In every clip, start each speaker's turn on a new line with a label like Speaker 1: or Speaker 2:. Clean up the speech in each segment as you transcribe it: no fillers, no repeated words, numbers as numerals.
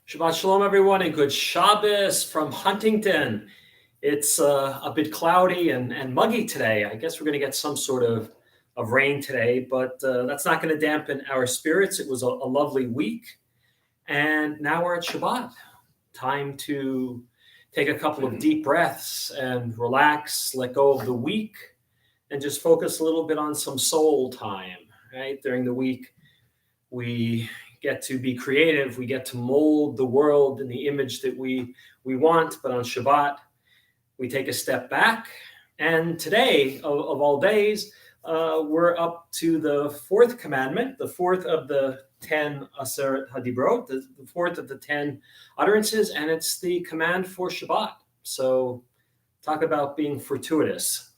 Speaker 1: Shabbat Shalom, everyone, and good Shabbos from Huntington. It's a bit cloudy and muggy today. I guess we're going to get some sort of rain today, but that's not going to dampen our spirits. It was a lovely week, and now we're at Shabbat. Time to take a couple of deep breaths and relax, let go of the week, and just focus a little bit on some soul time, right? During the week, we get to be creative. We get to mold the world in the image that we want. But on Shabbat, we take a step back. And today, of all days, we're up to the fourth commandment, the fourth of the 10 Aseret Hadibrot, the fourth of the 10 utterances, and it's the command for Shabbat. So talk about being fortuitous.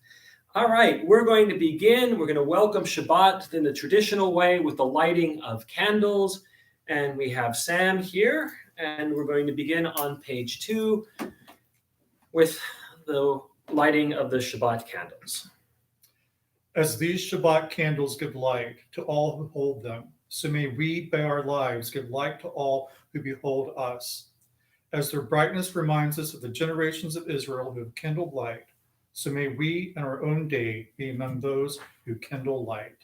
Speaker 1: All right, we're going to begin. We're going to welcome Shabbat in the traditional way with the lighting of candles. And we have Sam here, and we're going to begin on page 2 with the lighting of the Shabbat candles.
Speaker 2: As these Shabbat candles give light to all who hold them, so may we by our lives give light to all who behold us. As their brightness reminds us of the generations of Israel who have kindled light, so may we in our own day be among those who kindle light.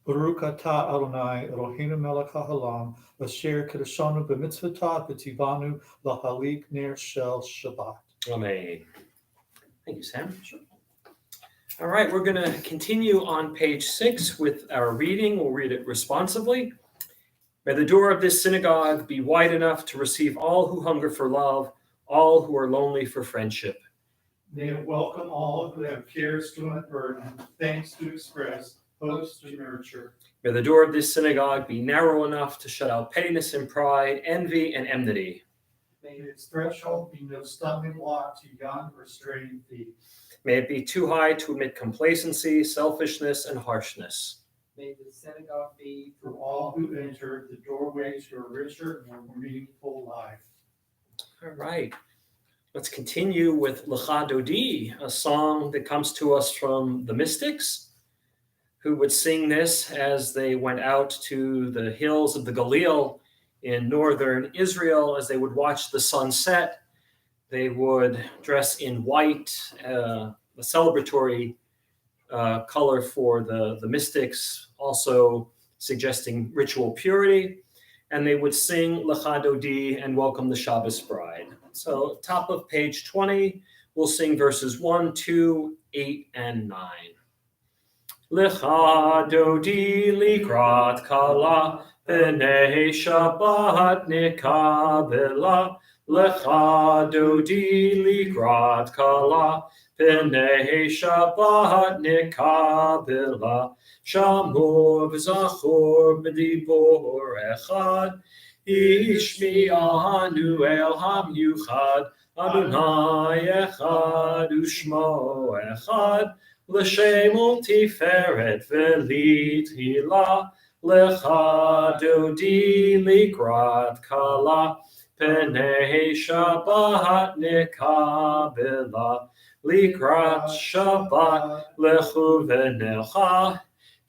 Speaker 2: Baruch atah Adonai Eloheinu melech haolam asher kiddushanu b'mitzvotav v'tivanu lahalik ner shel Shabbat.
Speaker 1: Amen. Thank you, Sam. Sure. All right, we're going to continue on page 6 with our reading. We'll read it responsively. May the door of this synagogue be wide enough to receive all who hunger for love, all who are lonely for friendship.
Speaker 2: May it welcome all who have cares to unburden, thanks to express, hopes to nurture.
Speaker 1: May the door of this synagogue be narrow enough to shut out pettiness and pride, envy and enmity.
Speaker 2: May its threshold be no stumbling block to young or straying feet.
Speaker 1: May it be too high to admit complacency, selfishness, and harshness.
Speaker 3: May the synagogue be
Speaker 2: For all who enter, the doorway to a richer and more meaningful life.
Speaker 1: All right. Let's continue with Lecha Dodi, a song that comes to us from the mystics, who would sing this as they went out to the hills of the Galil in northern Israel. As they would watch the sunset, they would dress in white, a celebratory color for the mystics, also suggesting ritual purity. And they would sing Lecha Dodi and welcome the Shabbos bride. So top of page 20, we'll sing verses 1, 2, 8, and 9. Lecha Dodi likrat kala, b'nei Shabbat nikabela. Lecha Dodi likrat kala, b'nei Shabbat nikabela. Shamur v'zachor b'dibor echad, ishmi'anu el hamyuchad, Adonai echad u'shmo echad. L'shem tiferet v'litchila, Lecha Dodi likrat kala, P'nei Shabbat nikabela. Likrat Shabbat lechu v'necha,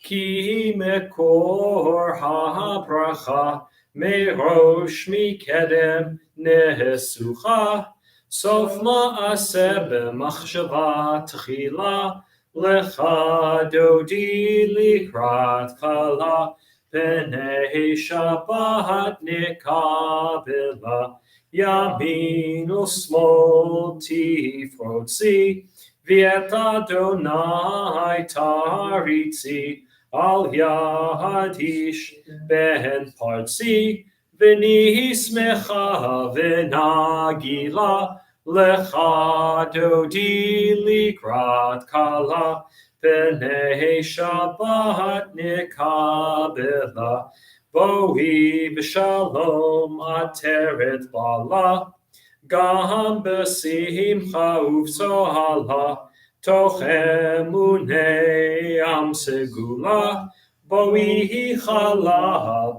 Speaker 1: Ki mekor ha'bracha, Merosh mikedem nesucha, Sof ma'aseh b'machshava tchila, Lecha Dodi likrat kala, P'nei Shabbat nikabela. Yamin u'smol tifrotzi, V'et Adonai taritzi, Al yadish ben partzi, V'nismecha v'nagila, Lecha Dodi likrat kala, P'nei Shabbat nikabela. Boi b'shalom ateret bala, Gam besimcha uvsohala, toch emunei am segula, boi chala,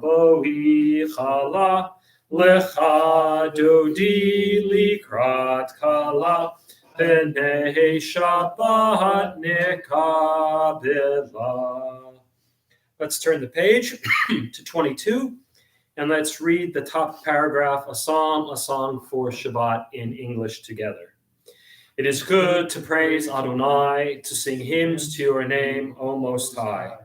Speaker 1: lecha dodi likrat kala, b'nei Shabbat nekabela. Let's turn the page to 22. And let's read the top paragraph, a song for Shabbat in English together. It is good to praise Adonai, to sing hymns to your name, O Most High,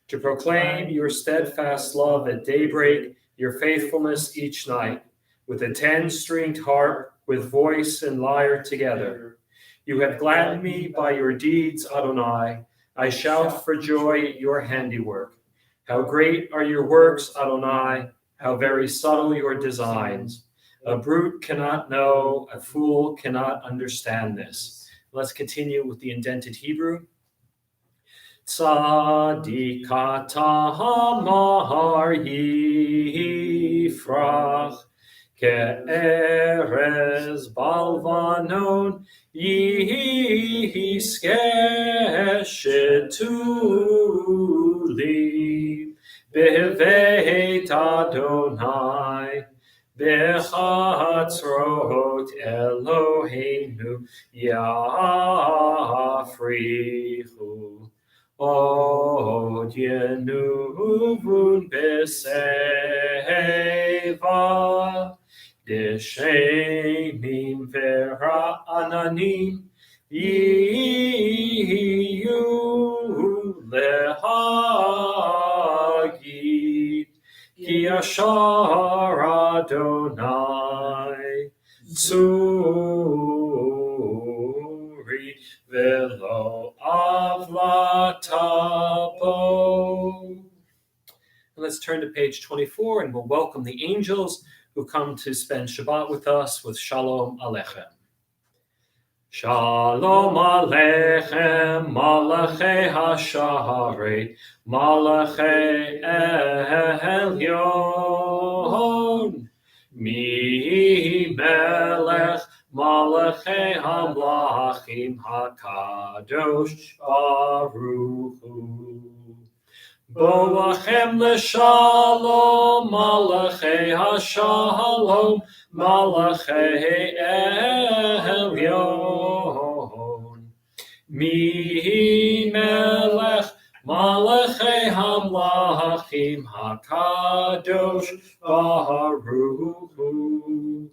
Speaker 1: to proclaim your steadfast love at daybreak, your faithfulness each night, with a 10-stringed harp, with voice and lyre together. You have gladdened me by your deeds, Adonai. I shout for joy at your handiwork. How great are your works, Adonai! How very subtle your designs. A brute cannot know, a fool cannot understand this. Let's continue with the indented Hebrew. Tzadikata hamar yifrach, ke'erez balvanon yiskeshetuli. Beveit Adonai, bechatzrot Eloheinu yafrichu. Od yenuvun beseva, deshenim vera'ananim yiyu lehagid, ki yashar Adonai tzuri velo avlatabo. And let's turn to page 24 and we'll welcome the angels who come to spend Shabbat with us with Shalom Aleichem. Shalom Aleichem, Malachei HaSharet, Malachei Elyon, Mi Melech, Malachei HaMlachim HaKadosh Baruch Hu. Boachem l'shalom, Malachei HaShalom, Malachei Elyon. Mi Melech, Malachei HaMlachim HaKadosh Baruch Hu.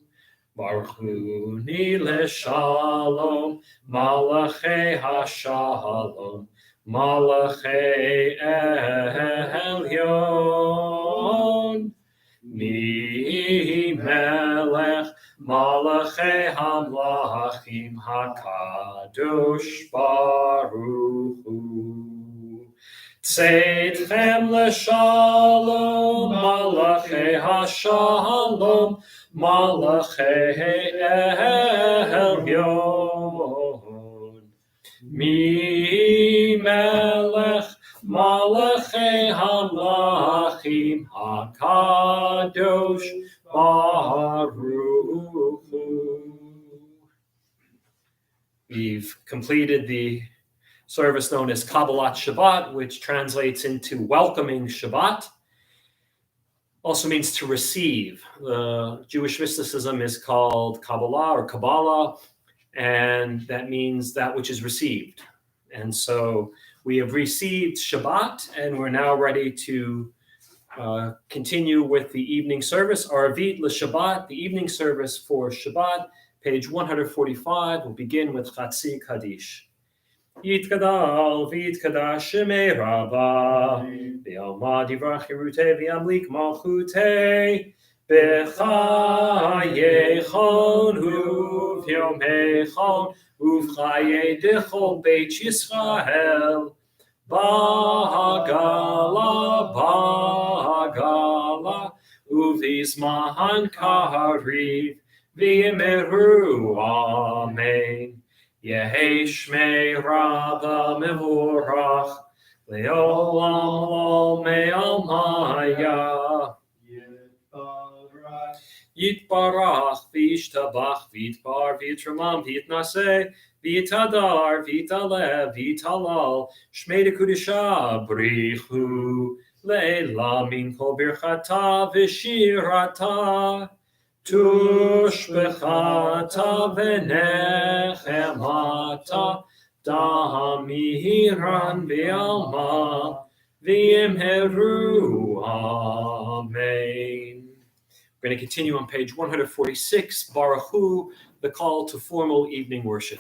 Speaker 1: Baruch Hu ni l'shalom, Malachei HaShalom, Malachei Elyon. Mi Melech, Malachei HaMlachim HaKadosh Baruch Hu. Tzedchem l'shalom, Malachei HaShalom, Malachei Elyon. Mi Melech, Malachei HaMlachim HaKadosh Baruch Hu. We've completed the service known as Kabbalat Shabbat, which translates into welcoming Shabbat. Also means to receive. The Jewish mysticism is called Kabbalah or Kabbalah, and that means that which is received. And so we have received Shabbat, and we're now ready to continue with the evening service. Arvit l'Shabbat, the evening service for Shabbat, page 145. We'll begin with Chatzi Kaddish. Yitkadal v'yitkadash shemei Rabbah, v'yalma divrach Yerutei v'yamlik malchutei, b'chayechon u'v'yomechon u'v'chayei dechol beit Yisrael, ba'agala u'v'izmahan kariv v'yimeru amen. Yehi Shmei Rabbah Mevorach Le'olam Lo Me'almaya. Yitbarach v'yishtabach v'yitbar v'yitramam v'yitnaseh v'yitadar v'yitalev v'yitalal shmei dekudisha brichu leila min kol birchata v'shirata tushbechata v'nechemata damiran v'alma v'yimheru amen. We're going to continue on page 146, Baruch Hu, the call to formal evening worship.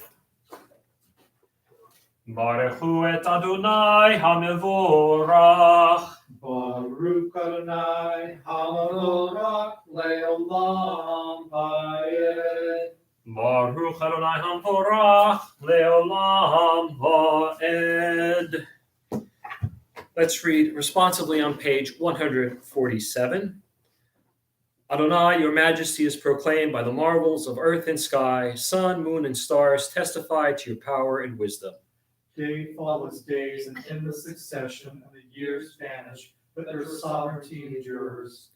Speaker 1: Baruch Hu et Adonai HaMevorach.
Speaker 2: Baruch Adonai HaMevorach Leolam Va'ed.
Speaker 1: Baruch Adonai HaMevorach Leolam Va'ed. Let's read responsively on page 147. Adonai, your majesty is proclaimed by the marvels of earth and sky. Sun, moon, and stars testify to your power and wisdom.
Speaker 2: Day follows days in endless succession, and the years vanish, but their sovereignty endures.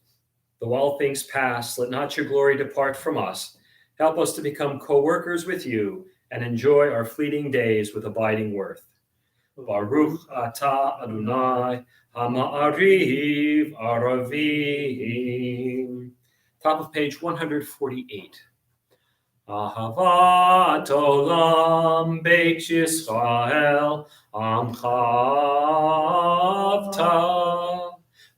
Speaker 1: Though all things pass, let not your glory depart from us. Help us to become co-workers with you and enjoy our fleeting days with abiding worth. Baruch atah Adonai Hama'ariv Aravim. Top of page 148. Ahavat olam beit Yisrael amcha avta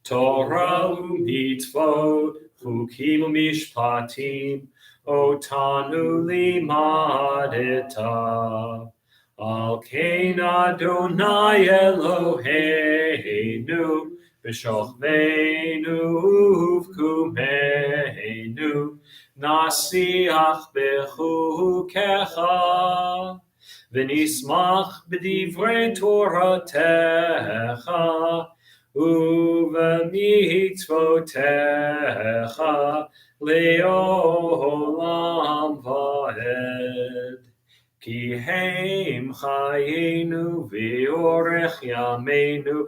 Speaker 1: Torah u'mitzvot chukim u'mishpatim otanu limadeta al kein Adonai Eloheinu B'shochveinu uvkumeinu nasiach bechukecha v'nismach b'divrei Toratecha uv'mitzvotecha le'olam va'ed. Ki heim chayenu v'orech yameinu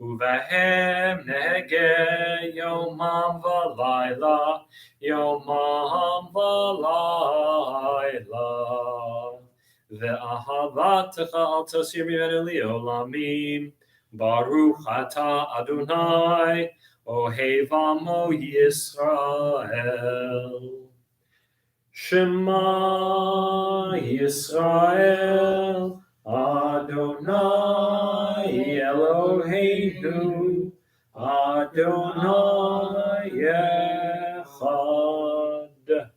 Speaker 1: uvahem nege yomam v'layla ve'ahavatecha al tasir mimenu li'olamim Baruch atah Adonai Ohev Amo Yisrael. Shema Yisrael, Adonai Eloheinu, Adonai Echad.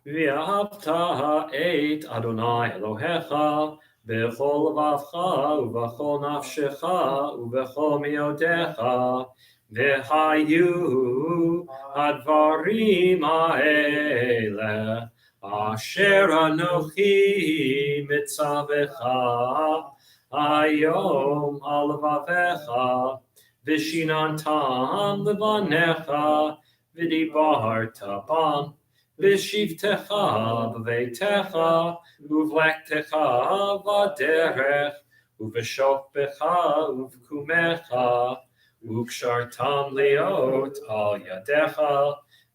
Speaker 1: V'ahavta et Adonai Elohecha, Bechol vavcha uvechol nafshecha uvechol miodecha v'hayu hadvarim ha'ele asher anochi mitzavecha hayom al vavecha v'shinantam levanecha v'dibarta bam v'shivtecha b'veitecha uvlektecha v'derech uv'shokbecha uv'kumecha ukshartam liot al yadecha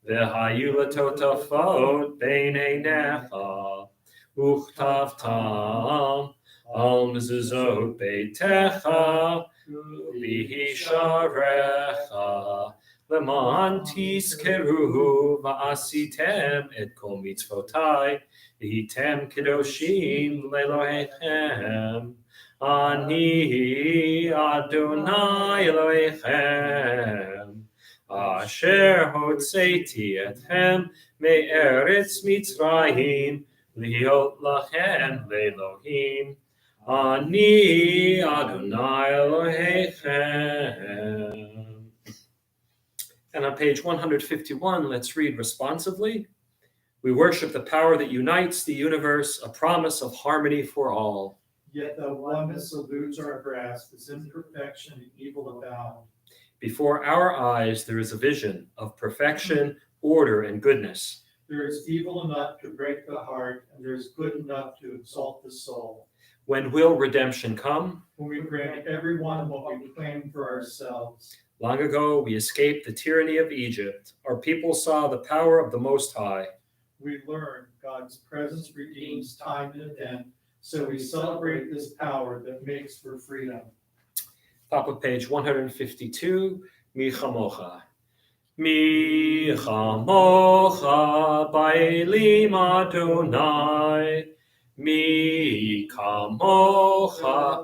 Speaker 1: v'hayu latotafot bein einecha uchtavtam al mezuzot beitecha v'hisharecha Leman tiskeru va'asitem et kol mitzvotai v'hitem kedoshim le'Elohechem ani Adonai Elohechem asher hotzeiti etchem me'eretz Mitzrayim liot lachem le'Elohim ani Adonai Elohechem. And on page 151, let's read responsively. We worship the power that unites the universe, a promise of harmony for all.
Speaker 2: Yet the oneness eludes our grasp, as imperfection and evil abound.
Speaker 1: Before our eyes, there is a vision of perfection, order, and goodness.
Speaker 2: There is evil enough to break the heart, and there is good enough to exalt the soul.
Speaker 1: When will redemption come?
Speaker 2: When we grant everyone what we claim for ourselves.
Speaker 1: Long ago, we escaped the tyranny of Egypt. Our people saw the power of the Most High.
Speaker 2: We learn God's presence redeems time and event, so we celebrate this power that makes for freedom.
Speaker 1: Top of page 152, Mi Chamocha. Mi Chamocha Bailim Adonai. Mi Chamocha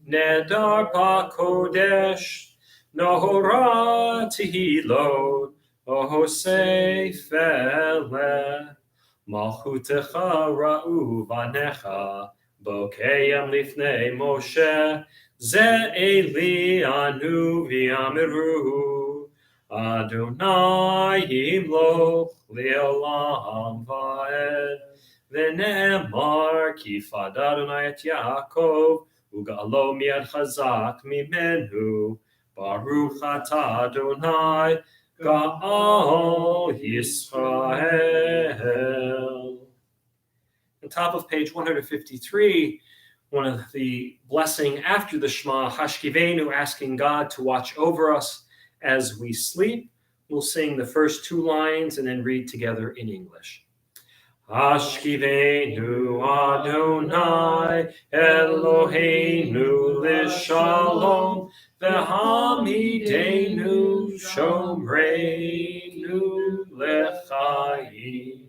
Speaker 1: Nedar BaKodesh. Nohora Tehilot Ohosei Fele. Malchutecha Ra'u Vanecha Bokeyam Lifnei Moshe. Ze Eli Anu V'Amiru Adonai Yimloch Le'olam Va'ed V'ne'emar Kifad Adonai et Yaakov Ugalo Miad Chazak Mimenu Baruch Atah Adonai Ga'al Yisrael. On top of page 153, one of the blessing after the Shema, Hashkivenu, asking God to watch over us as we sleep. We'll sing the first two lines and then read together in English. Hashkivenu Adonai Eloheinu Lishalom V'hamidenu Shomreinu L'chaim.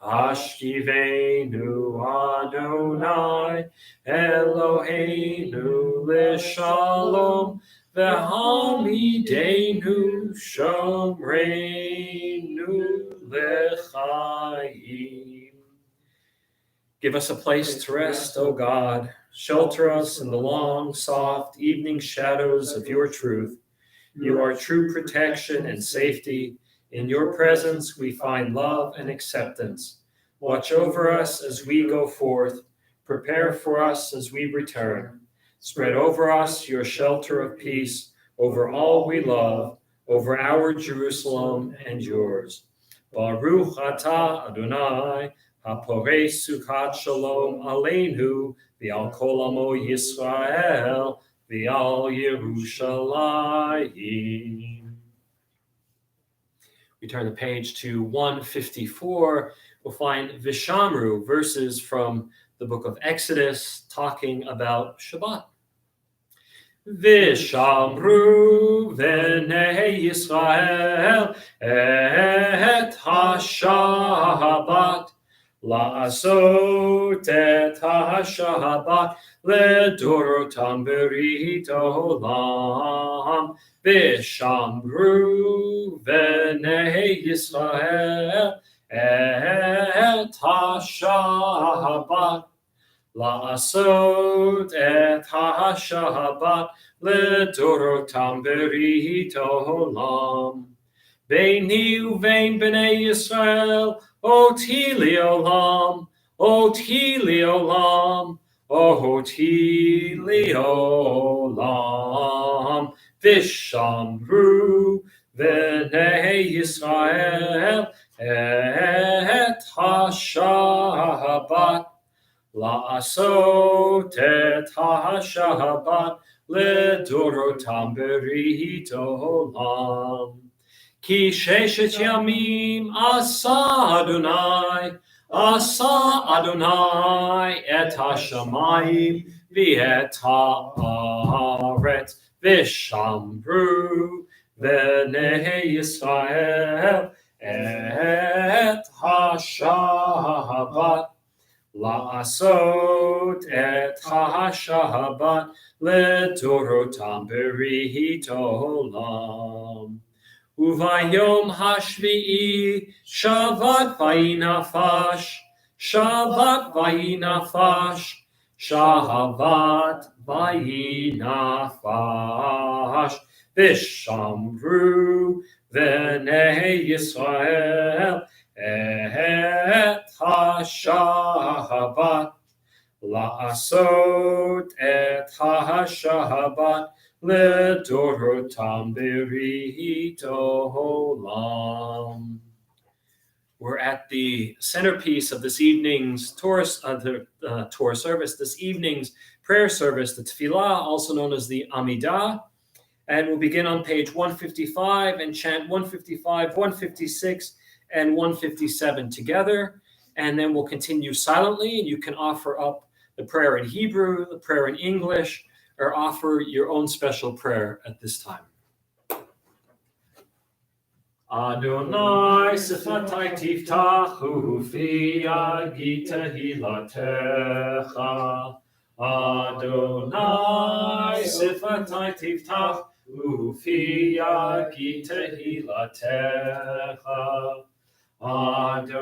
Speaker 1: Hashkivenu Adonai Eloheinu Lishalom V'hamidenu Shomreinu L'chaim. Give us a place to rest, O God. Shelter us in the long, soft evening shadows of your truth. You are true protection and safety. In your presence we find love and acceptance. Watch over us as we go forth. Prepare for us as we return. Spread over us your shelter of peace, over all we love, over our Jerusalem and yours. Baruch atah Adonai, haporei sukat shalom aleinu, v'al kol amo Yisrael, v'al Yerushalayim. We turn the page to 154. We'll find Vishamru, verses from the book of Exodus, talking about Shabbat. Vishamru v'nei Yisrael et ha-Shabbat, la'asot et ha-Shabbat ledorotam berit olam. Vishamru v'nei Yisrael et ha-Shabbat, la'asot et ha-Shabbat ledorotam berit olam. Beini uvein b'nei Yisrael oti li'olam, oti li'olam, oti li'olam. Vishamru v'nei Yisrael et ha-Shabbat, la'asot et ha-Shabbat ledorotam berit olam. Ki sheshet yamim asa Adonai et ha-shamayim v'et ha'aretz. Vishamru v'nei Yisrael et ha-Shabbat, la'asot et ha-Shabbat ledorotam berit olam. Uvayom hashvi'i Shabbat vayinafash, Shabbat vayinafash, Shabbat vayinafash. Vishamru v'nei Yisrael et ha-Shabbat, la'asot et ha-Shabbat ledorotam berit olam. We're at the centerpiece of this evening's Torah service, this evening's prayer service, the Tefillah, also known as the Amidah. And we'll begin on page 155 and chant 155, 156, and 157 together. And then we'll continue silently, and you can offer up the prayer in Hebrew, the prayer in English, or offer your own special prayer at this time. Adonai sifatai tiftachu fi agita hilatecha. Adonai sifatai tiftachu fi agita hilatecha. Adonai,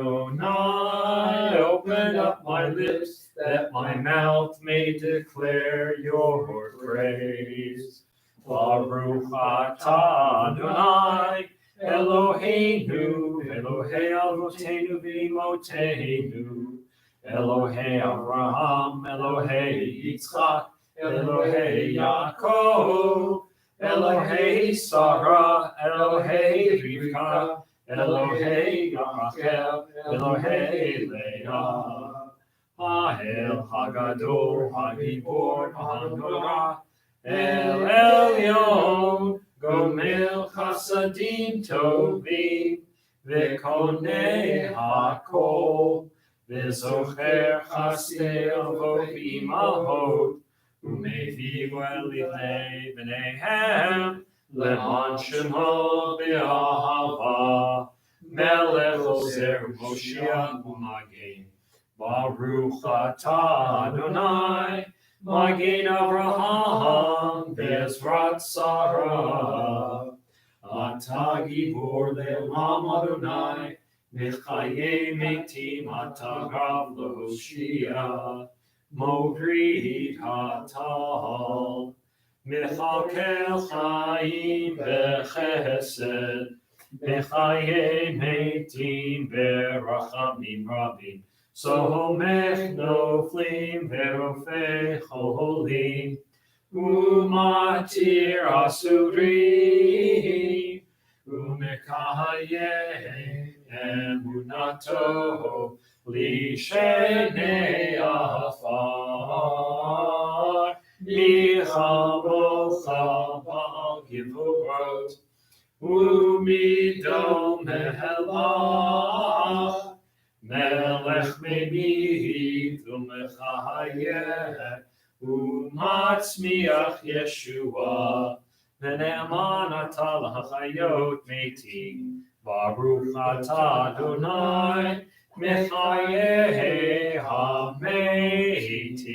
Speaker 1: open up my lips, that my mouth may declare your praise. Baruch atah Adonai, Eloheinu, Elohei Avotenu v'Imotenu, Elohei Avraham, Elohei Yitzchak, Elohei Yaakov, Elohei Sarah, Elohei Rivka, Elohei Rachel, Elohei Leah. Ha'el Hagadol, Hagibor, Hanora, El Elyon, Gomel Chasadim Tovim, V'konei HaKol, V'zocher Chasdei Avot V'imahot, U'mevi Elilei B'neihem, Leman Shemo B'ahava, Melech Ozer Moshiach U'Magen, Baruch atah Adonai, Magen Avraham, Bezrat Sarah. Atah Gibor Le'olam Adonai, Mechayei Metim Atah Gav L'Hoshia, Movrid Hatal, Mechakel Chaim Bechesed, Mechayei Metim Berachamim Rabim, Somech Noflim Verofei Cholim, Umatir Asurim, Umekayeh Emunato, Lishenei Afar, Michamocha Ba'al Givurot, Umidom Mehelah, Melech Me'mid Umechayeh, Umatzmiach Yeshua, V'ne'eman atah l'hachayot metim, Baruch atah Adonai, Mechayeh ha'metim.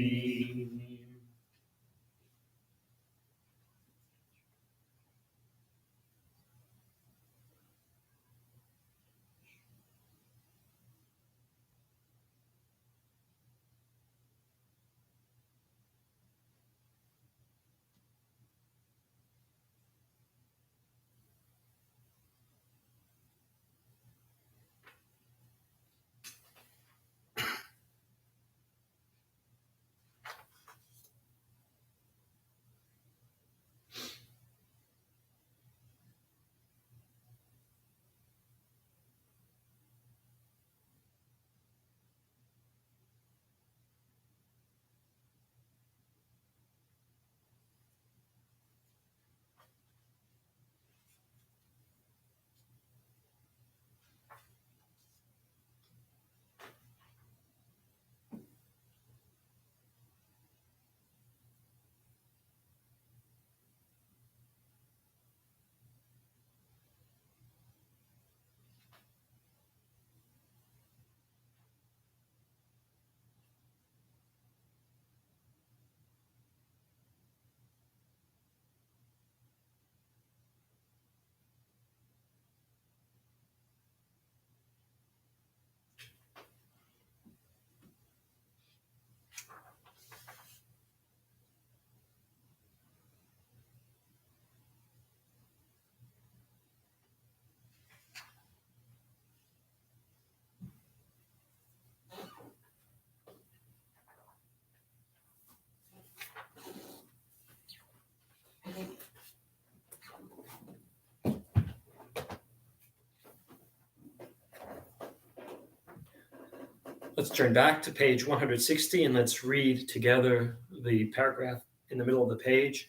Speaker 1: Let's turn back to page 160 and let's read together the paragraph in the middle of the page.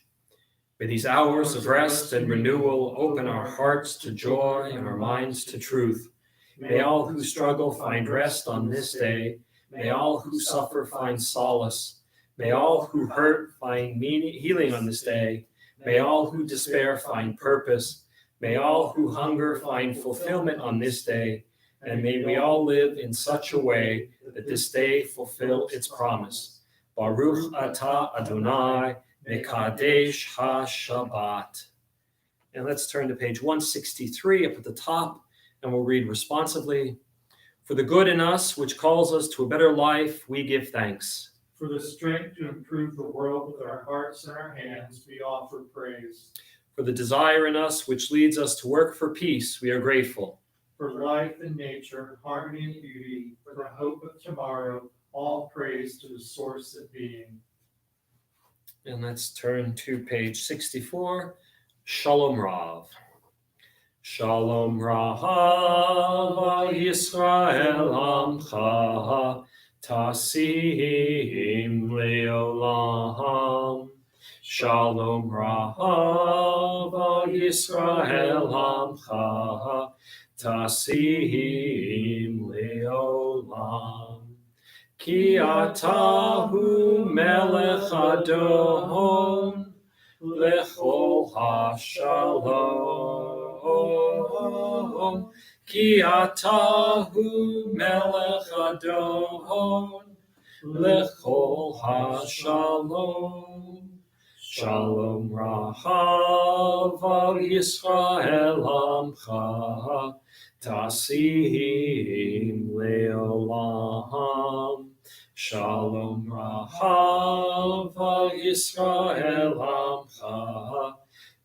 Speaker 1: May these hours of rest and renewal open our hearts to joy and our minds to truth. May all who struggle find rest on this day. May all who suffer find solace. May all who hurt find healing on this day. May all who despair find purpose. May all who hunger find fulfillment on this day. And may we all live in such a way that this day fulfill its promise. Baruch atah Adonai Mekadesh HaShabbat. And let's turn to page 163 up at the top, and we'll read responsively. For the good in us, which calls us to a better life, we give thanks.
Speaker 2: For the strength to improve the world with our hearts and our hands, we offer praise.
Speaker 1: For the desire in us, which leads us to work for peace, we are grateful.
Speaker 2: For life and nature, harmony and beauty, for the hope of tomorrow, all praise to the source of being.
Speaker 1: And let's turn to page 64, Sholom Rav. Shalom Rav al Yisrael Amcha Tasim Leolam. Shalom Rav al Yisrael Amcha Tasim Leolam. Ki atahu melech adon lechol hashalom. Ki atahu melech adon lechol hashalom. Shalom Rahav al Yisrael Amcha Tasim Leolam. Shalom Rahav al Yisrael Amcha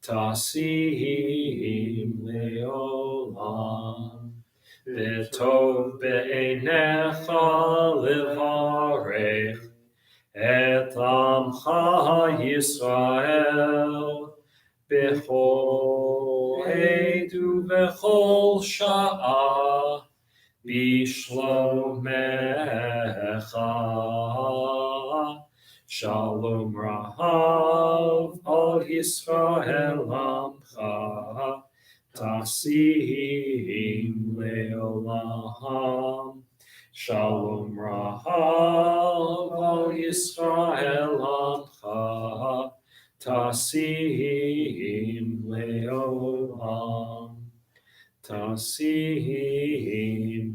Speaker 1: Tasim Leolam. V'tov be'einecha levarech et Amcha Yisrael bechol עת ובכל שעה בשלומך. Shalom Rahav al Yisrael Amcha Tasim Leolam. Shalom Rahav al Yisrael Amcha Tasim Leolam. Tasim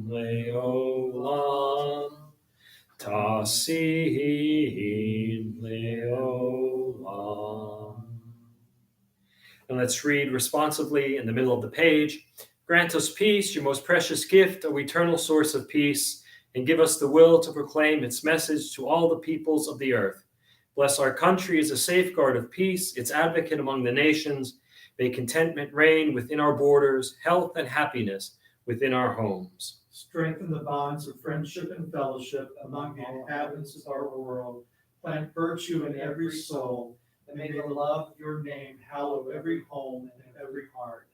Speaker 1: Leolam. Tasim Leolam. And let's read responsively in the middle of the page. Grant us peace, your most precious gift, O eternal source of peace, and give us the will to proclaim its message to all the peoples of the earth. Bless our country as a safeguard of peace, its advocate among the nations. May contentment reign within our borders, health and happiness within our homes.
Speaker 2: Strengthen the bonds of friendship and fellowship among the inhabitants of our world. Plant virtue in every soul, and may the love of your name hallow every home and every heart.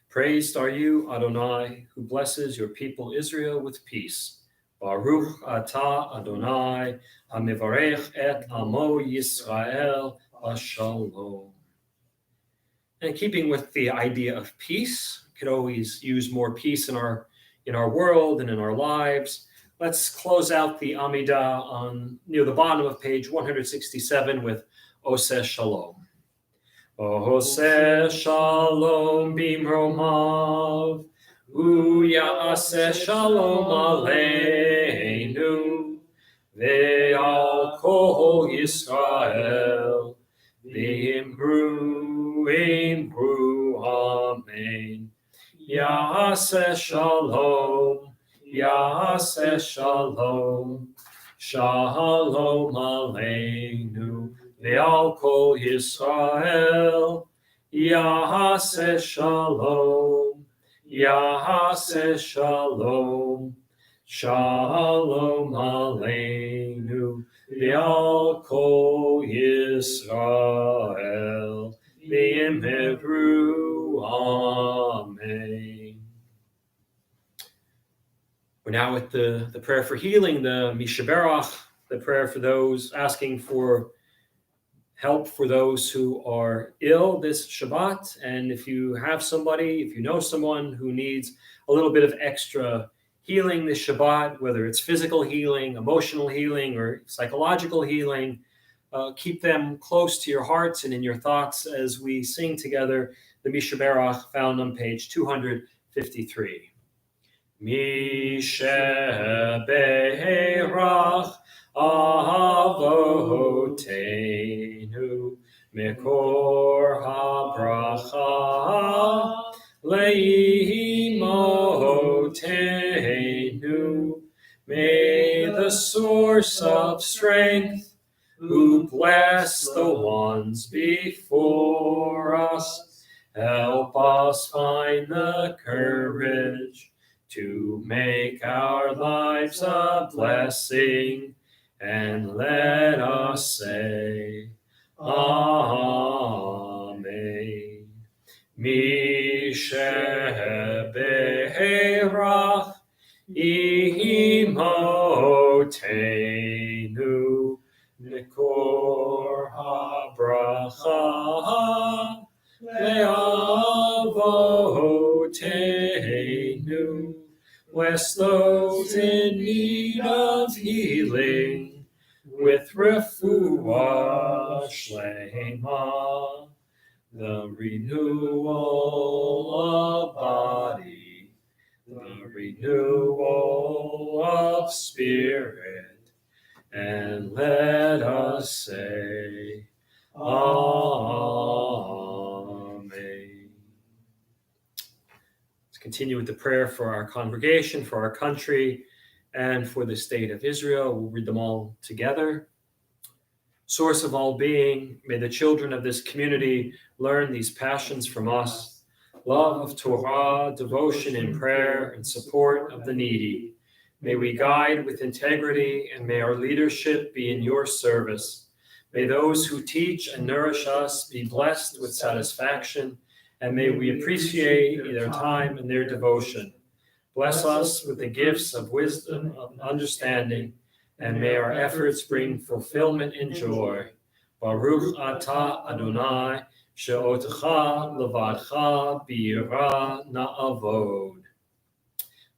Speaker 1: Praised are you, Adonai, who blesses your people Israel with peace. Baruch atah Adonai, hamivarech et amo Yisrael b'shalom. And keeping with the idea of peace, we could always use more peace in our world and in our lives. Let's close out the Amidah on near the bottom of page 167 with Oseh Shalom. Oseh Shalom bimromav, Uyaseh Shalom aleinu, ve'al kol Yisrael, v'imru amen. Yaseh Shalom, Yaseh Shalom, Shalom aleinu, ve'al kol Yisrael, Yaseh Shalom, Yaseh Shalom, Shalom aleinu, ve'al kol Yisrael, v'imru amen. We're now at the prayer for healing, the Mishaberach, the prayer for those asking for help for those who are ill this Shabbat. And if you have somebody, if you know someone who needs a little bit of extra healing this Shabbat, whether it's physical healing, emotional healing, or psychological healing, keep them close to your hearts and in your thoughts as we sing together the Mishaberach found on page 253. Mishaberach Avoteinu Mekor HaBracha Leimotenu. May the source of strength, who bless the ones before us, help us find the courage to make our lives a blessing, and let us say, Amen. Mishaberach Imotenu Mekor HaBracha Le'avotenu. Bless those in need of healing with refuah shlema, the renewal of body, the renewal of spirit, and let us say, Amen. Let's continue with the prayer for our congregation, for our country, and for the state of Israel. We'll read them all together. Source of all being, may the children of this community learn these passions from us: love of Torah, devotion in prayer, and support of the needy. May we guide with integrity, and may our leadership be in your service. May those who teach and nourish us be blessed with satisfaction, and may we appreciate their time and their devotion. Bless us with the gifts of wisdom, of understanding, and may our efforts bring fulfillment and joy. Baruch atah Adonai, she'otecha levadcha b'yirah na'avod.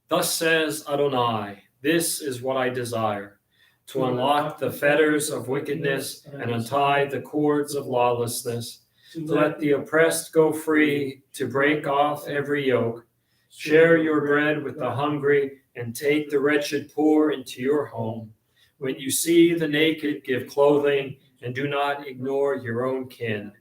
Speaker 1: Thus says Adonai, this is what I desire, to unlock the fetters of wickedness and untie the cords of lawlessness, to let the oppressed go free, to break off every yoke. Share your bread with the hungry, and take the wretched poor into your home. When you see the naked, give clothing, and do not ignore your own kin.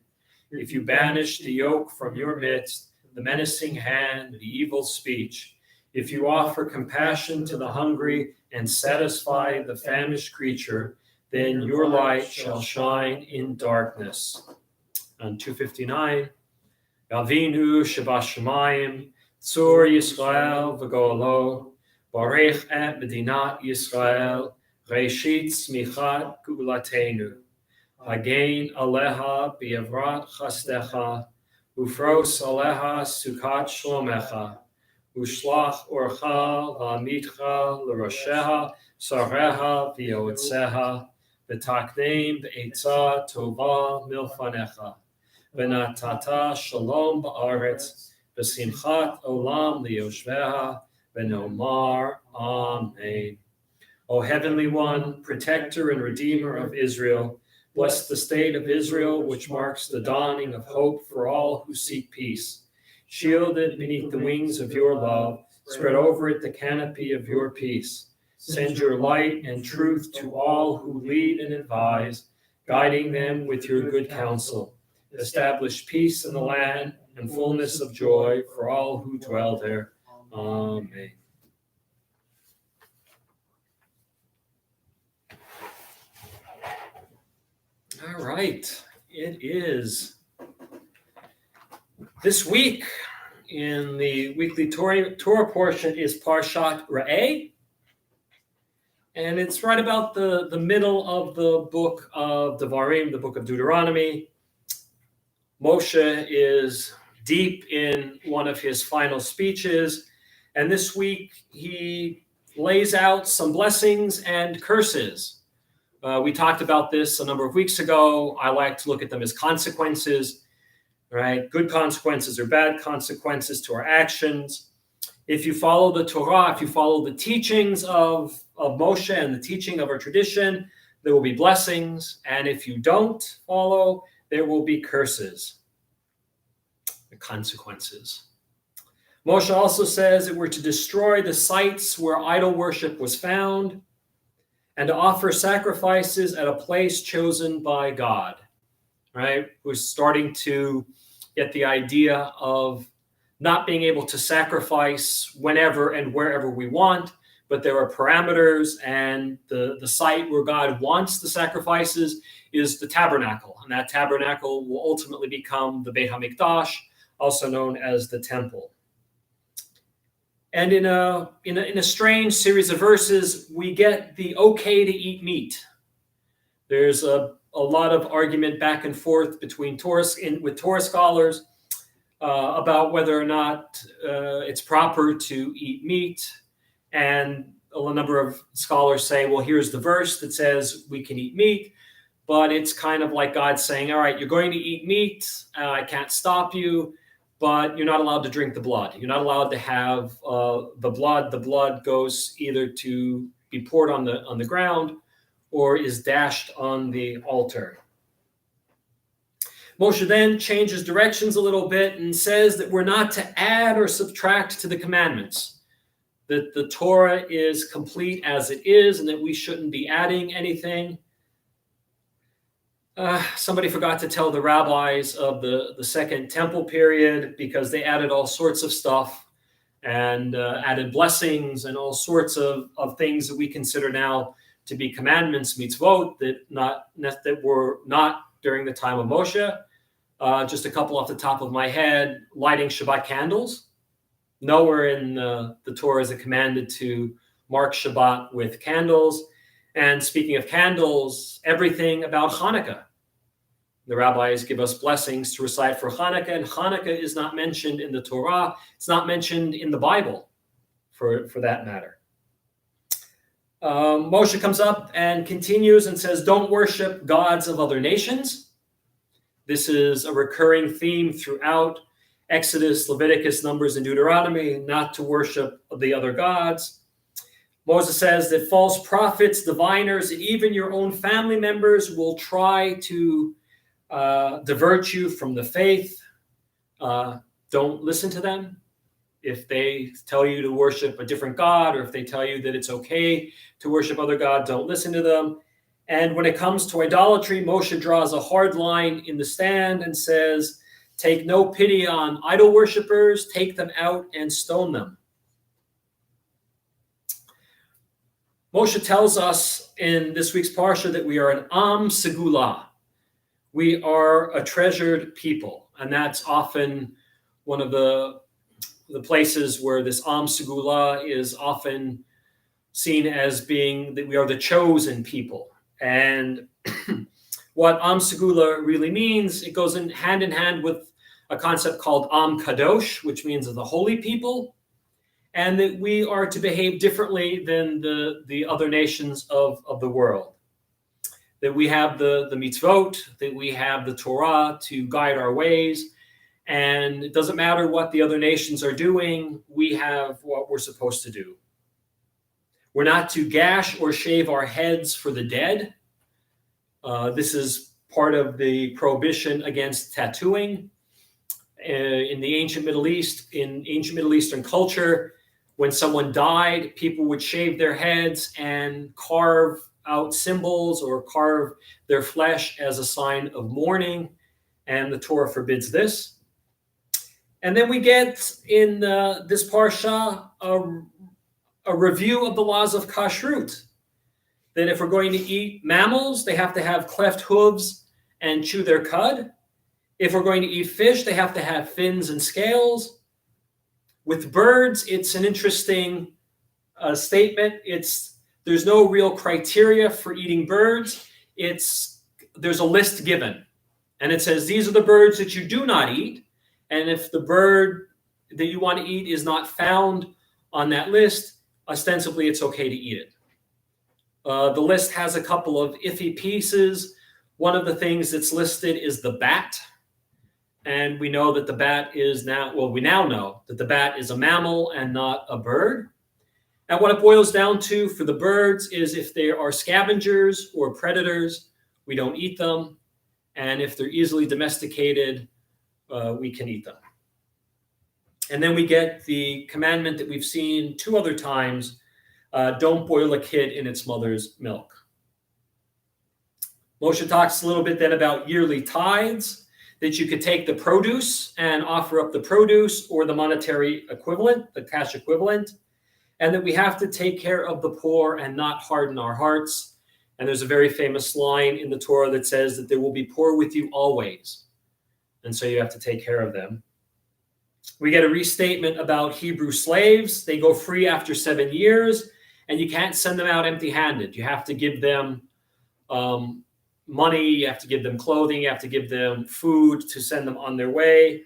Speaker 1: If you banish the yoke from your midst, the menacing hand, the evil speech, if you offer compassion to the hungry and satisfy the famished creature, then your light shall shine in darkness. On 259, Avinu Shabashamayim, Tzur Yisrael v'Go'alo, Barech et Medinat Yisrael, Reshit Smichat Gulatenu, Hagein Aleha B'Yavrat Chasdecha, Ufros Aleha Sukat Shlomecha, Ushlach Orcha V'Amitcha L'Rosheha Sareha V'Yotzeha, V'Takneim B'Eitzah Tova Milfanecha, V'Natata Shalom Ba'aretz, V'Simchat Olam Liyoshveha, V'Nomar Amen. O Heavenly One, Protector and Redeemer of Israel, bless the state of Israel, which marks the dawning of hope for all who seek peace. Shield it beneath the wings of your love, spread over it the canopy of your peace. Send your light and truth to all who lead and advise, guiding them with your good counsel. Establish peace in the land and fullness of joy for all who dwell there. Amen. All right, it is this week in the weekly Torah portion is Parshat Re'eh, and it's right about the middle of the book of Devarim, the book of Deuteronomy. Moshe is deep in one of his final speeches, and this week he lays out some blessings and curses. We talked about this a number of weeks ago. I like to look at them as consequences, right? Good consequences or bad consequences to our actions. If you follow the Torah, if you follow the teachings of Moshe and the teaching of our tradition, there will be blessings. And if you don't follow, there will be curses, the consequences. Moshe also says that we're to destroy the sites where idol worship was found and to offer sacrifices at a place chosen by God, right? We're starting to get the idea of not being able to sacrifice whenever and wherever we want, but there are parameters, and the site where God wants the sacrifices is the tabernacle, and that tabernacle will ultimately become the Beit HaMikdash, also known as the temple. And in a strange series of verses, we get the okay to eat meat. There's a lot of argument back and forth between with Torah scholars about whether or not it's proper to eat meat. And a number of scholars say, well, here's the verse that says we can eat meat, but it's kind of like God saying, all right, you're going to eat meat. I can't stop you, but you're not allowed to drink the blood. You're not allowed to have the blood. The blood goes either to be poured on the ground or is dashed on the altar. Moshe then changes directions a little bit and says that we're not to add or subtract to the commandments, that the Torah is complete as it is and that we shouldn't be adding anything. Somebody forgot to tell the rabbis of the Second Temple period, because they added all sorts of stuff and added blessings and all sorts of things that we consider now to be commandments, mitzvot, that were not during the time of Moshe. Just a couple off the top of my head: lighting Shabbat candles. Nowhere in the Torah is it commanded to mark Shabbat with candles. And speaking of candles, everything about Hanukkah. The rabbis give us blessings to recite for Hanukkah, and Hanukkah is not mentioned in the Torah. It's not mentioned in the Bible, for that matter. Moshe comes up and continues and says, don't worship gods of other nations. This is a recurring theme throughout Exodus, Leviticus, Numbers, and Deuteronomy, not to worship the other gods. Moses says that false prophets, diviners, and even your own family members will try to divert you from the faith. Don't listen to them. If they tell you to worship a different God, or if they tell you that it's okay to worship other gods, don't listen to them. And when it comes to idolatry, Moshe draws a hard line in the stand and says, take no pity on idol worshipers, take them out and stone them. Moshe tells us in this week's Parsha that we are an Am Segula. We are a treasured people, and that's often one of the places where this Am Segula is often seen as being that we are the chosen people. And what Am Segula really means, it goes hand in hand with a concept called Am Kadosh, which means the holy people, and that we are to behave differently than the other nations of the world. That we have the mitzvot, that we have the Torah to guide our ways, and it doesn't matter what the other nations are doing, we have what we're supposed to do. We're not to gash or shave our heads for the dead. This is part of the prohibition against tattooing. In the ancient Middle East, in ancient Middle Eastern culture, when someone died, people would shave their heads and carve out symbols or carve their flesh as a sign of mourning, and the Torah forbids this. And then we get in this parsha a review of the laws of kashrut, that if we're going to eat mammals, they have to have cleft hooves and chew their cud. If we're going to eat fish, they have to have fins and scales. With birds, it's an interesting statement. There's no real criteria for eating birds. There's a list given, and it says these are the birds that you do not eat. And if the bird that you want to eat is not found on that list, ostensibly it's okay to eat it. The list has a couple of iffy pieces. One of the things that's listed is the bat. And we know that the bat is we now know that the bat is a mammal and not a bird. And what it boils down to for the birds is if they are scavengers or predators, we don't eat them. And if they're easily domesticated, we can eat them. And then we get the commandment that we've seen 2 other times, don't boil a kid in its mother's milk. Moshe talks a little bit then about yearly tithes, that you could take the produce and offer up the produce or the monetary equivalent, the cash equivalent, and that we have to take care of the poor and not harden our hearts. And there's a very famous line in the Torah that says that there will be poor with you always. And so you have to take care of them. We get a restatement about Hebrew slaves. They go free after 7 years, and you can't send them out empty-handed. You have to give them money, you have to give them clothing, you have to give them food to send them on their way.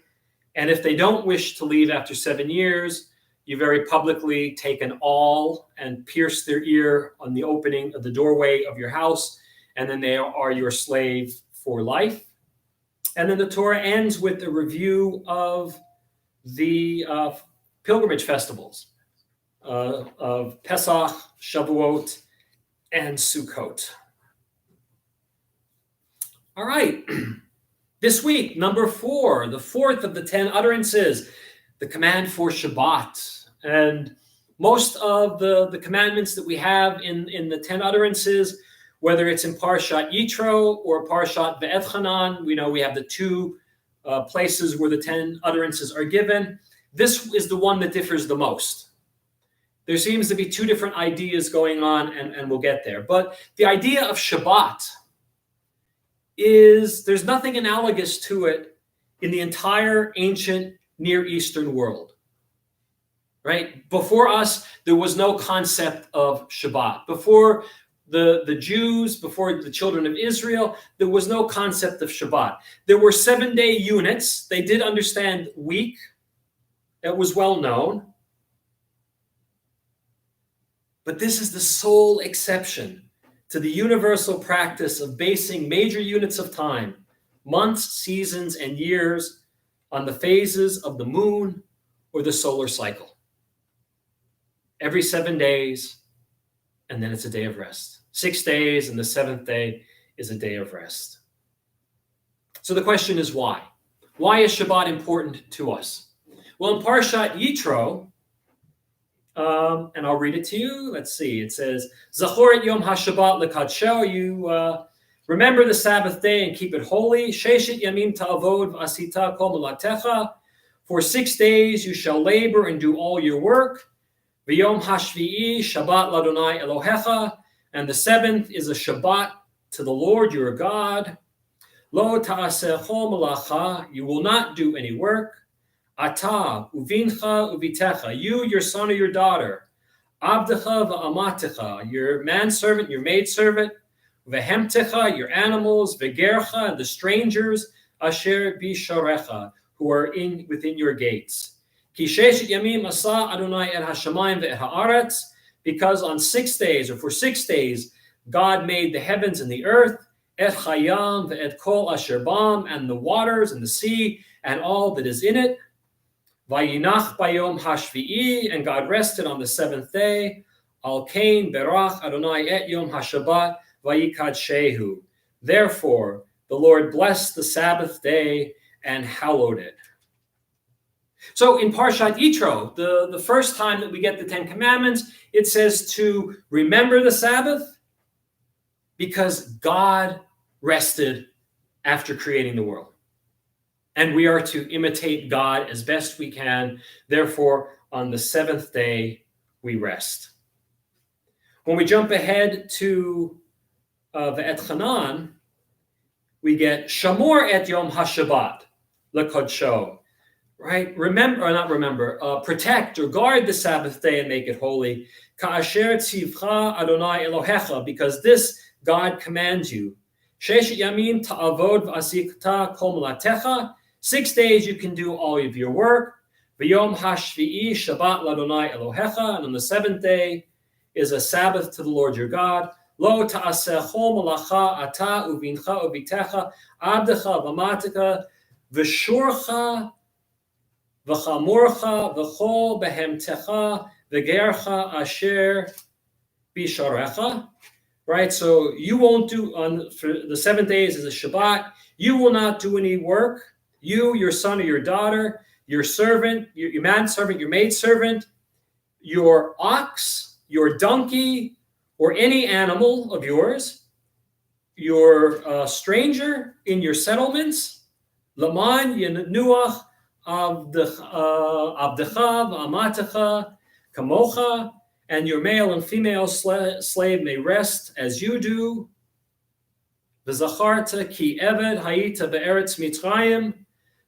Speaker 1: And if they don't wish to leave after 7 years, you very publicly take an awl and pierce their ear on the opening of the doorway of your house, and then they are your slave for life. And then the Torah ends with a review of the pilgrimage festivals of Pesach, Shavuot, and Sukkot. All right. This week, number 4, the 4th of the 10 utterances, the command for Shabbat. And most of the commandments that we have in the 10 utterances, whether it's in Parshat Yitro or Parshat Ve'etchanan, we know we have the 2 places where the 10 utterances are given. This is the one that differs the most. There seems to be 2 different ideas going on, and we'll get there. But the idea of Shabbat is there's nothing analogous to it in the entire ancient Near Eastern world, right? Before us, there was no concept of Shabbat. Before the Jews, before the children of Israel, there was no concept of Shabbat. There were 7-day units. They did understand week. That was well known. But this is the sole exception to the universal practice of basing major units of time, months, seasons, and years, on the phases of the moon or the solar cycle. Every 7 days, and then it's a day of rest. 6 days, and the 7th day is a day of rest. So the question is why? Why is Shabbat important to us? Well, in Parshat Yitro, and I'll read it to you. Let's see. It says, Zachor et Yom HaShabbat lekadsho. You remember the Sabbath day and keep it holy. Sheshet yamim ta'avod v'asita kol malatecha. For 6 days you shall labor and do all your work. V'yom hashvi'i Shabbat ladonai Elohecha. And the 7th is a Shabbat to the Lord your God. Lo ta'aseh chol malacha. You will not do any work. Ata, uvincha, uvitecha, you, your son or your daughter, abdecha va'amatecha, your manservant, your maidservant, vehemtecha, your animals, vegercha, the strangers, asher bisharecha, who are within your gates. Ki sheshet yamim asa Adonai et hashamayim ve'et haaretz, because on 6 days, or for 6 days, God made the heavens and the earth, et chayam ve'et kol asher bam, and the waters and the sea, and all that is in it. Vayinach bayom hashvi'i, and God rested on the 7th day. Al kain berach Adonai et yom hashabbat vayikadshehu. Therefore, the Lord blessed the Sabbath day and hallowed it. So in Parshat Yitro, the first time that we get the 10 commandments, it says to remember the Sabbath because God rested after creating the world. And we are to imitate God as best we can. Therefore, on the 7th day, we rest. When we jump ahead to Ve'etchanan, we get Shamor et Yom HaShabbat lekodsho, right? Protect or guard the Sabbath day and make it holy. Ka'asher tzivcha Adonai Elohecha, because this God commands you. Sheshet yamin ta'avod v'asikta kol malatecha. 6 days you can do all of your work. V'yom hashvi'i Shabbat l'Adonai Elohecha, and on the seventh day is a Sabbath to the Lord your God. Lo ta'aseh chol malacha ata uvincha uvitecha abdecha v'mateka v'shurcha v'chamorcha v'chol behemtecha v'gercha asher bisharecha. Right, so you won't do for the 7 days is a Shabbat. You will not do any work. You, your son or your daughter, your servant, your manservant, your maidservant, your ox, your donkey, or any animal of yours, your stranger in your settlements, Laman Yenuach Abdecha Amatecha Kamocha, and your male and female slave may rest as you do. V'zacharta ki eved hayita be'eretz Mitzrayim,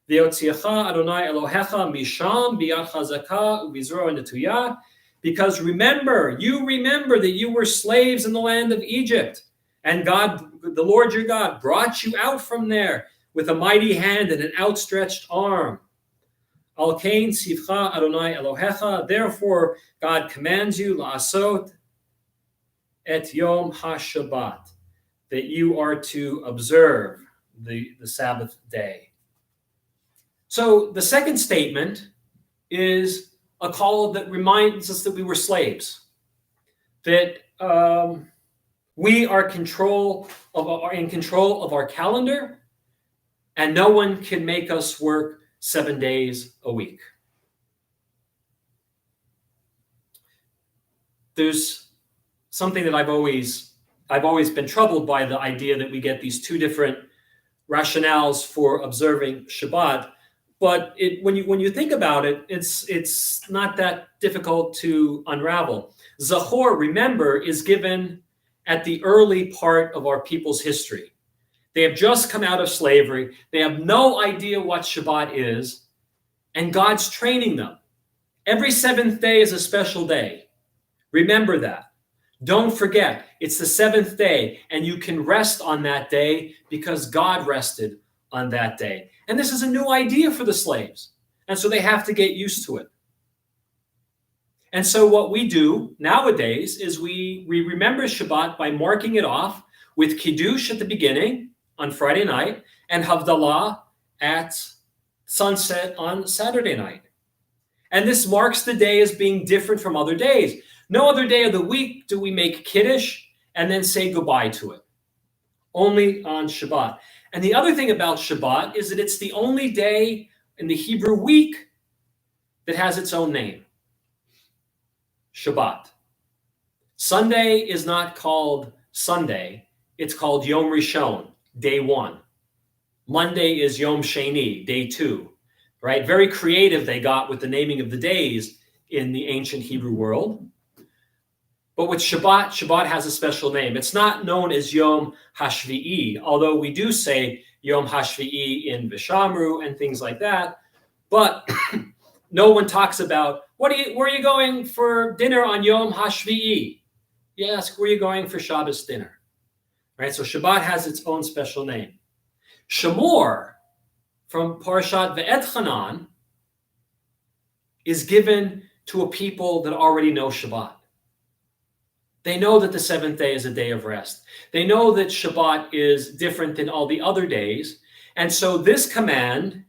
Speaker 1: v'yotziacha Adonai Elohecha misham biyad chazaka u'bizro netuyah. Because you remember that you were slaves in the land of Egypt, and God, the Lord your God, brought you out from there with a mighty hand and an outstretched arm. Al kain sivcha Adonai Elohecha. Therefore, God commands you la'asot et yom haShabbat, that you are to observe the Sabbath day. So the second statement is a call that reminds us that we were slaves, that we are in control of our calendar, and no one can make us work 7 days a week. There's something that I've always been troubled by, the idea that we get these two different rationales for observing Shabbat. But when you think about it, it's not that difficult to unravel. Zachor, remember, is given at the early part of our people's history. They have just come out of slavery. They have no idea what Shabbat is, and God's training them. Every seventh day is a special day. Remember that. Don't forget, it's the seventh day, and you can rest on that day because God rested on that day. And this is a new idea for the slaves, and so they have to get used to it. And so what we do nowadays is we remember Shabbat by marking it off with Kiddush at the beginning on Friday night and Havdalah at sunset on Saturday night. And this marks the day as being different from other days. No other day of the week do we make Kiddush and then say goodbye to it. Only on Shabbat. And the other thing about Shabbat is that it's the only day in the Hebrew week that has its own name. Shabbat. Sunday is not called Sunday. It's called Yom Rishon, day 1. Monday is Yom Sheni, day 2. Right? Very creative they got with the naming of the days in the ancient Hebrew world. But with Shabbat, Shabbat has a special name. It's not known as Yom HaShvi'i, although we do say Yom HaShvi'i in Vishamru and things like that. But no one talks about, where are you going for dinner on Yom HaShvi'i? You ask, where are you going for Shabbos dinner? Right? So Shabbat has its own special name. Shemor, from Parashat Ve'etchanan, is given to a people that already know Shabbat. They know that the seventh day is a day of rest. They know that Shabbat is different than all the other days. And so this command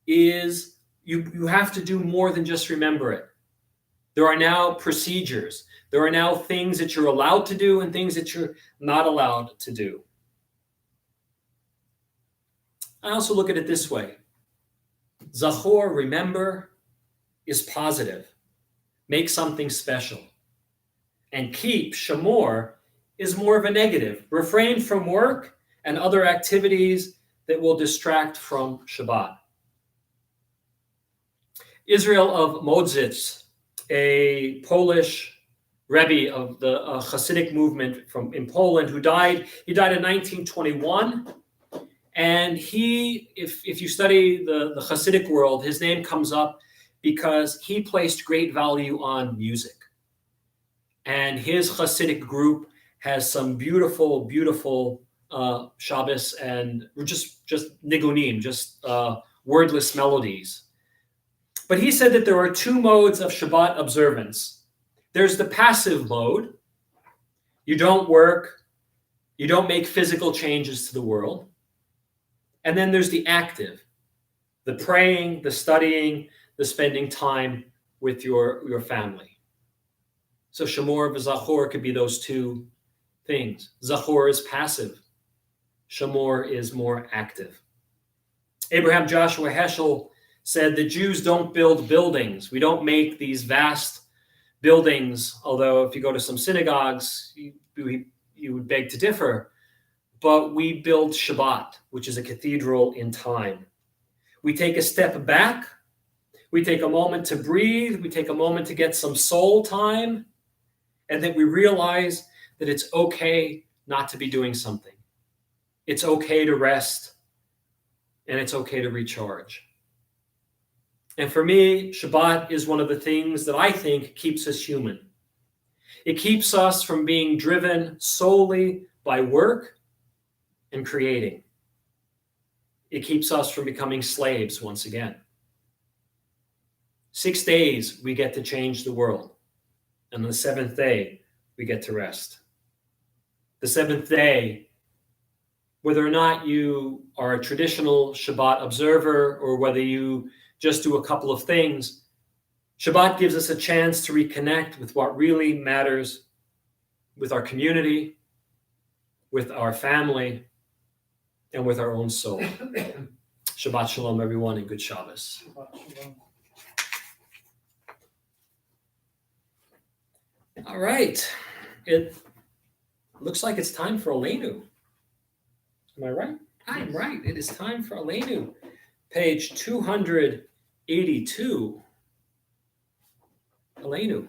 Speaker 1: is you have to do more than just remember it. There are now procedures. There are now things that you're allowed to do and things that you're not allowed to do. I also look at it this way. Zachor, remember, is positive. Make something special. And keep, shamor, is more of a negative. Refrain from work and other activities that will distract from Shabbat. Israel of Modzitz, a Polish Rebbe of the Hasidic movement in Poland, he died in 1921. And if you study the Hasidic world, his name comes up because he placed great value on music. And his Hasidic group has some beautiful, beautiful Shabbos and just nigunim, just wordless melodies. But he said that there are two modes of Shabbat observance. There's the passive mode. You don't work. You don't make physical changes to the world. And then there's the active, the praying, the studying, the spending time with your family. So Shamor v'Zachor could be those two things. Zachor is passive. Shamor is more active. Abraham Joshua Heschel said the Jews don't build buildings. We don't make these vast buildings, although if you go to some synagogues, you would beg to differ. But we build Shabbat, which is a cathedral in time. We take a step back. We take a moment to breathe. We take a moment to get some soul time. And then we realize that it's okay not to be doing something. It's okay to rest. And it's okay to recharge. And for me, Shabbat is one of the things that I think keeps us human. It keeps us from being driven solely by work and creating. It keeps us from becoming slaves once again. 6 days, we get to change the world. And on the seventh day, we get to rest. The seventh day, whether or not you are a traditional Shabbat observer or whether you just do a couple of things, Shabbat gives us a chance to reconnect with what really matters, with our community, with our family, and with our own soul. Shabbat Shalom, everyone, and good Shabbos. All right. It looks like it's time for Aleinu. Am I right? I'm right. It is time for Aleinu. Page 282. Aleinu.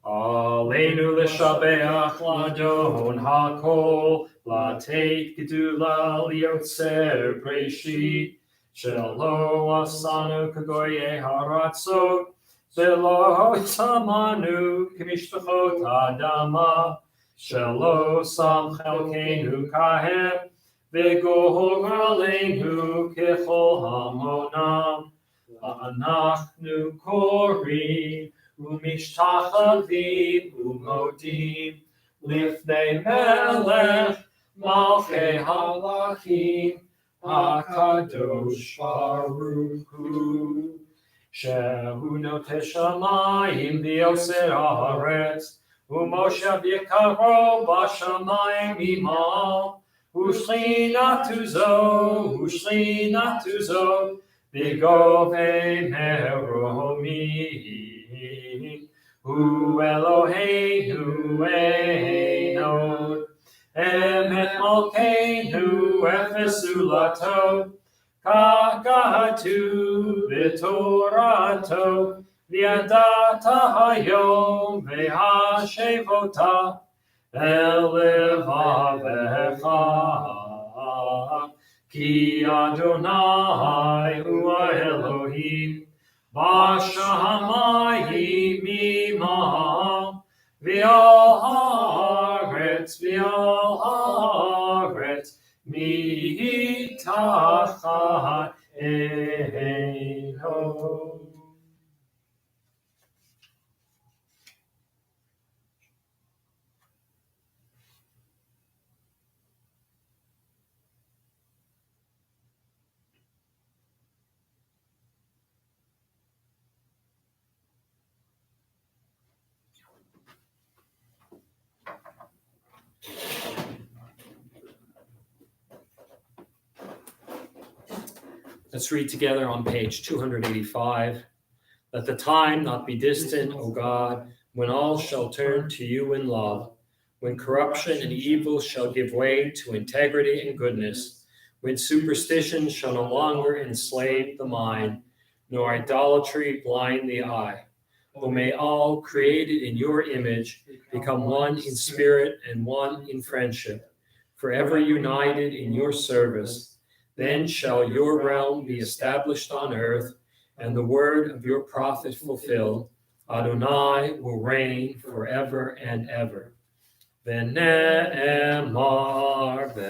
Speaker 1: Aleinu l'shabeach l'adon hakol l'teit gedula liotzer breshit shelo asanu kagoye haratzot velo tamanu k'mishpachot adama shelo sam chelkeinu kahem v'gol aleinu kechol hamonam anachnu korim Umishtachavim umodim lifnei melech malchei halachim hakadosh baruch hu shehu noteh shamayim v'yoser haaretz umoshav yekaro b'shamayim imal ushchinatu zo v'govei meromim Hu Eloheinu Einod Emet Malkeinu Efesulato Kakatu V'Torato V'yadata Hayom V'hashevota Elevavecha Ki Adonai Hu Elohim Bashamayim imam v'al haaretz mitachat eino. Let's read together on page 285. Let the time not be distant, O God, when all shall turn to you in love, when corruption and evil shall give way to integrity and goodness, when superstition shall no longer enslave the mind, nor idolatry blind the eye. O may all created in your image become one in spirit and one in friendship, forever united in your service. Then shall your realm be established on earth, and the word of your prophet fulfilled. Adonai will reign forever and ever. V'ne'emar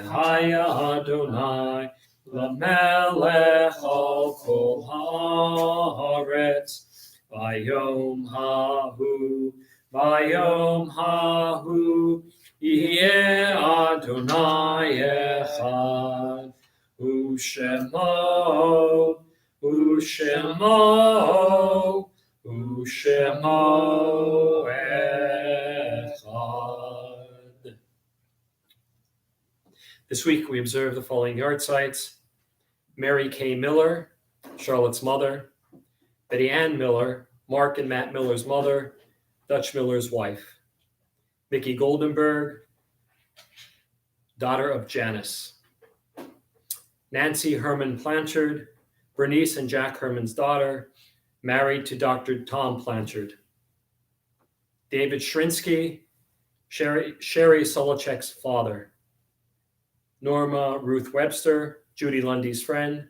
Speaker 1: v'haya Adonai lamelech al kol haaretz. Vayom hahu yeh Adonai echad. Ushemo echad. This week we observe the following yard sites: Mary K. Miller, Charlotte's mother; Betty Ann Miller, Mark and Matt Miller's mother, Dutch Miller's wife; Mickey Goldenberg, daughter of Janice; Nancy Herman Blanchard, Bernice and Jack Herman's daughter, married to Dr. Tom Blanchard; David Shrinsky, Sherry Solochek's father; Norma Ruth Webster, Judy Lundy's friend;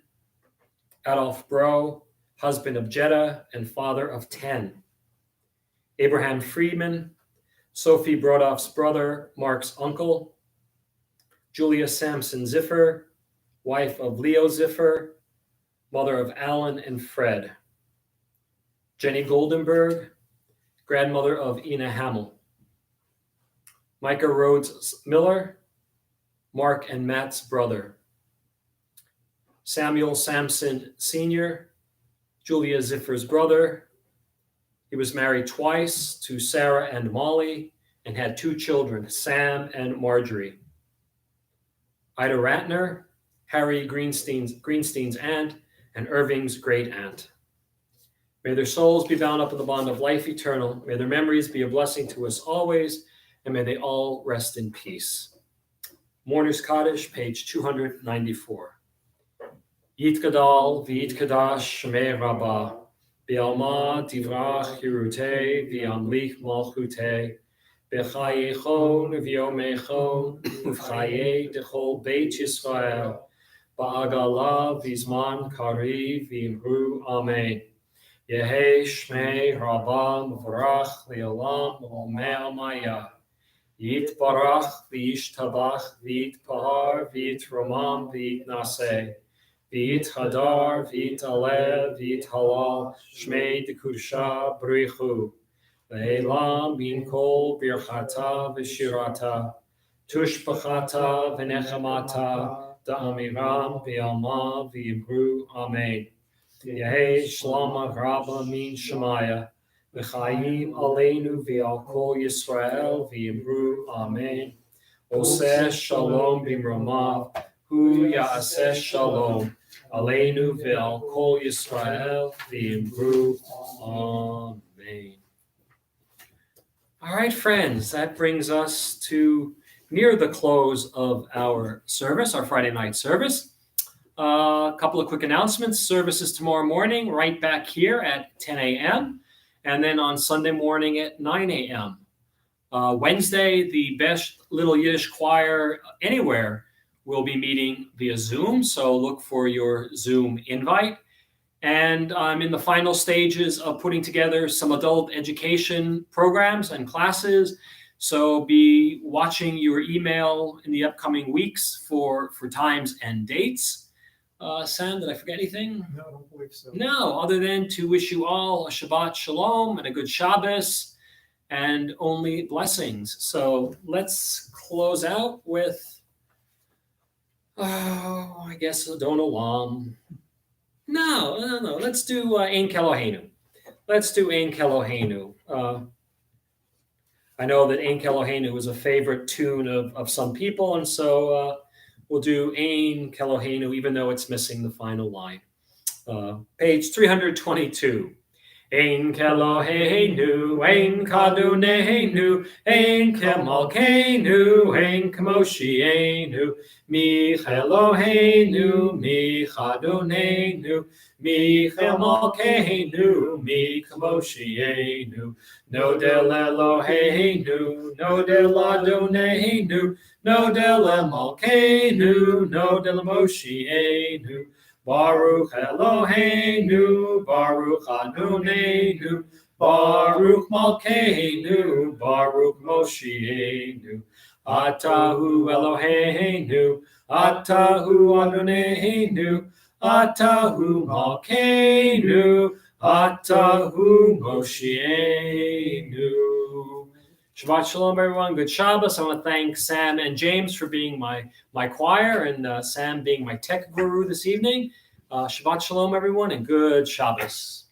Speaker 1: Adolph Bro, husband of Jetta and father of 10; Abraham Friedman, Sophie Brodoff's brother, Mark's uncle; Julia Sampson Ziffer, wife of Leo Ziffer, mother of Alan and Fred; Jenny Goldenberg, grandmother of Ina Hamill; Micah Rhodes Miller, Mark and Matt's brother; Samuel Sampson Sr., Julia Ziffer's brother. He was married twice to Sarah and Molly and had 2 children, Sam and Marjorie. Ida Ratner, Harry Greenstein's aunt, and Irving's great aunt. May their souls be bound up in the bond of life eternal. May their memories be a blessing to us always, and may they all rest in peace. Mourner's Kaddish, page 294. Yitgadal v'yitkadash shmei Rabbah, B'alma divrach hirutei v'yamlich malchutei, B'chayechon v'yomechon uv'chayei dechol Beit Yisrael, Ba'agala v'zman kariv v'imru Amen. Yehei shmei Rabbah m'varach li'olam v'omei maya. Yitbarach v'yishtabach v'yitpahar v'yitromam v'yitnaseh. V'yit hadar, v'yit alev, v'yit halal, shmei dekudusha b'richu. Ve'elam min kol birchata v'shirata, tushbachata v'nechamata, da'amiram v'yalma v'yimru amen. Yehei shlama rabba min shemaya, v'chayim aleinu v'al kol Yisrael v'yimru amen. Oseh shalom b'mromav, hu ya'aseh shalom. Aleinu ve'al kol Yisrael v'yimru amen. All right, friends, that brings us to near the close of our service, our Friday night service. A couple of quick announcements. Services tomorrow morning, right back here at 10 a.m. and then on Sunday morning at 9 a.m. Wednesday, the best little Yiddish choir anywhere will be meeting via Zoom, so look for your Zoom invite. And I'm in the final stages of putting together some adult education programs and classes, so be watching your email in the upcoming weeks for times and dates. Sam, did I forget anything?
Speaker 2: No, I don't believe so.
Speaker 1: No, other than to wish you all a Shabbat Shalom and a good Shabbos and only blessings. So let's close out with, I guess, Adon Olam. No. Let's do Ein Keloheinu. Let's do Ein Keloheinu. I know that Ein Keloheinu is a favorite tune of some people, and so we'll do Ein Keloheinu, even though it's missing the final line. Page 322. Ein Keloheinu, Ein Kadoneinu, Ein Kemalkeinu, Ein Kamoshienu, Mi Eloheinu, Mi Chadoneinu, Mi Chemalkeinu, Mi Kamoshienu, Nodel Eloheinu, Nodel Adoneinu, Nodel Emalkeinu, Nodel Moshienu, Baruch Eloheinu, Baruch Adonenu, Baruch Malkeinu, Baruch Moshienu, Atahu Eloheinu, Atahu Adonai, Atahu Malkeinu, Atahu Moshienu. Shabbat Shalom, everyone. Good Shabbos. I want to thank Sam and James for being my choir and Sam being my tech guru this evening. Shabbat Shalom, everyone, and good Shabbos.